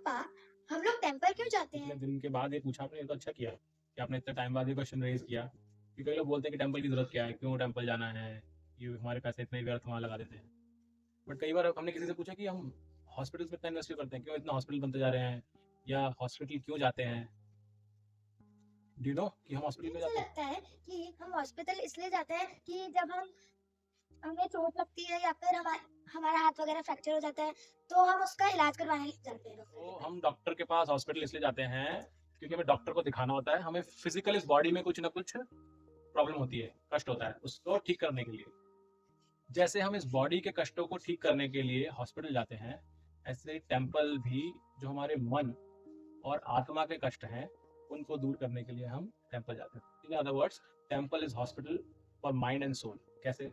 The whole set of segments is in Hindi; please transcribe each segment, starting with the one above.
पापा, हम लोग टेम्पल क्यों जाते इतने हैं? दिन के बाद ये पूछा आपने, ये तो अच्छा किया कि आपने इतने टाइम बाद ये क्वेश्चन रेज किया। कि कई लोग बोलते हैं कि टेम्पल की जरूरत क्या है, क्यों टेम्पल जाना है, ये हमारे पैसे इतने व्यर्थ वहाँ लगा देते हैं। बट कई बार हमने किसी से पूछा कि हम हॉस्पिटल्स में इतना इन्वेस्ट करते हैं, क्यों इतना हॉस्पिटल बनते जा रहे हैं, या हॉस्पिटल क्यों जाते हैं। डू यू नो कि हम हॉस्पिटल मुझे क्यों ऐसा जाते हैं? लगता है कि हम हॉस्पिटल इसलिए जाते हैं कि जब हमें चोट लगती है या फिर हमारा हाथ वगैरह फ्रैक्चर हो जाता है, तो हम उसका इलाज करवाने जाते हैं डॉक्टर के तो पास। हम डॉक्टर के पास हॉस्पिटल इसलिए जाते हैं क्योंकि हमें डॉक्टर को दिखाना होता है, हमें फिजिकल इस बॉडी में कुछ ना कुछ प्रॉब्लम होती है, कष्ट होता है, उसको ठीक करने के लिए। जैसे हम इस बॉडी के कष्टों को ठीक करने के लिए हॉस्पिटल जाते हैं, ऐसे टेम्पल भी जो हमारे मन और आत्मा के कष्ट हैं उनको दूर करने के लिए हम टेम्पल जाते हैं। In other words, temple is hospital for mind and soul. कैसे?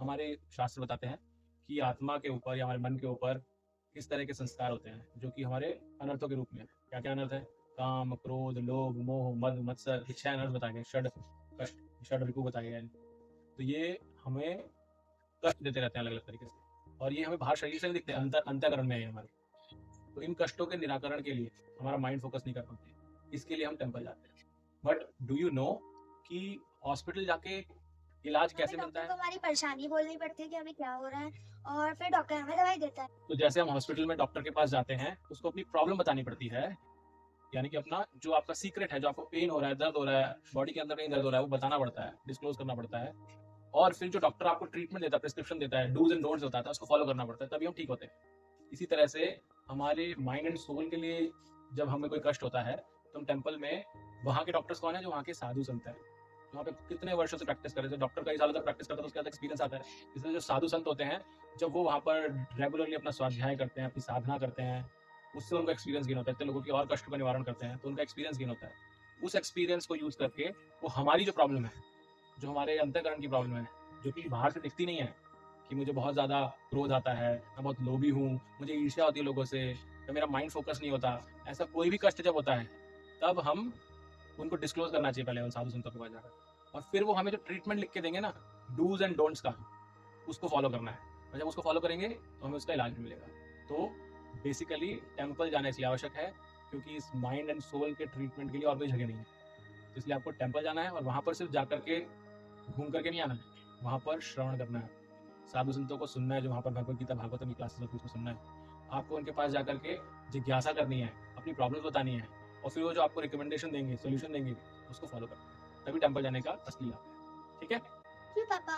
हमारे शास्त्र बताते हैं कि आत्मा के ऊपर या हमारे मन के ऊपर किस तरह के संस्कार होते हैं जो कि हमारे अनर्थों के रूप में। क्या क्या अनर्थ है? काम, क्रोध, लोभ, मोह, मद, मत्सर, छह अनर्थ बताए गए, षड कष्ट, षड रिपु बताए गए। तो ये हमें कष्ट देते रहते हैं अलग अलग तरीके से, और ये हमें बाहर शरीर से नहीं दिखते, अंतःकरण में है हमारे। तो इन कष्टों के निराकरण के लिए हमारा माइंड फोकस नहीं कर पाते, इसके लिए हम टेम्पल जाते हैं। बट डू यू नो कि हॉस्पिटल जाके इलाज हमें कैसे मिलता डॉक्टर है? को हमारी परेशानी बोलनी पड़ती है कि हमें क्या हो रहा है, और फिर डॉक्टर हमें दवाई देता है। तो जैसे हम हॉस्पिटल में डॉक्टर के पास जाते हैं, उसको अपनी प्रॉब्लम बतानी पड़ती है, यानी कि अपना जो आपका सीक्रेट है, जो आपको पेन हो रहा है, दर्द हो रहा है, बॉडी के अंदर कहीं दर्द हो रहा है, वो बताना पड़ता है, डिस्क्लोज करना पड़ता है। और फिर जो डॉक्टर आपको ट्रीटमेंट देता है, प्रिस्क्रिप्शन देता है, डूज एंड डोंट्स बताता है, उसको फॉलो करना पड़ता है, तभी हम ठीक होते हैं। इसी तरह से हमारे माइंड एंड सोल के लिए जब हमें कोई कष्ट होता है तो हम टेम्पल में, वहाँ के डॉक्टर्स कौन है? जो वहाँ के साधु संत है, वहाँ पे कितने वर्षों से प्रैक्टिस कर रहे थे। डॉक्टर कई सालों तक प्रैक्टिस करता है तो उसके बाद एक्सपीरियंस आता है। इसलिए जो साधु संत होते हैं, जब वो वहाँ पर रेगुलरली अपना स्वाध्याय करते हैं, अपनी साधना करते हैं, उससे उनको एक्सपीरियंस गेन होता है, इतने लोगों की और कष्ट का निवारण करते हैं तो उनका एक्सपीरियंस गेन होता है। उस एक्सपीरियंस को यूज करके वो हमारी जो प्रॉब्लम है, जो हमारे अंतःकरण की प्रॉब्लम है, जो कि बाहर से दिखती नहीं है, कि मुझे बहुत ज़्यादा क्रोध आता है, मैं बहुत लोभी हूँ, मुझे ईर्ष्या होती है लोगों से, या मेरा माइंड फोकस नहीं होता, ऐसा कोई भी कष्ट जब होता है, तब हम उनको डिस्क्लोज करना चाहिए पहले उन साधु संतों के पास जाकर। और फिर वो हमें जो ट्रीटमेंट लिख के देंगे ना, डूज एंड डोंट्स का, उसको फॉलो करना है। और जब उसको फॉलो करेंगे तो हमें उसका इलाज भी मिलेगा। तो बेसिकली टेम्पल जाना इसलिए आवश्यक है क्योंकि इस माइंड एंड सोल के ट्रीटमेंट के लिए और कोई जगह नहीं है। तो इसलिए आपको टेम्पल जाना है, और वहाँ पर सिर्फ जाकर के घूम करके नहीं आना है, वहाँ पर श्रवण करना है, साधु संतों को सुनना है, जो वहाँ पर भगवत गीता भागवतम की क्लासेस होती है उसको सुनना है। आपको उनके पास जाकर के जिज्ञासा करनी है, अपनी प्रॉब्लम्स बतानी है, और फिर वो जो आपको रिकमेंडेशन देंगे, सोल्यूशन देंगे, उसको फॉलो करना है। तभी टेम्पल जाने का असली लाभ है। ठीक है? क्यों पापा?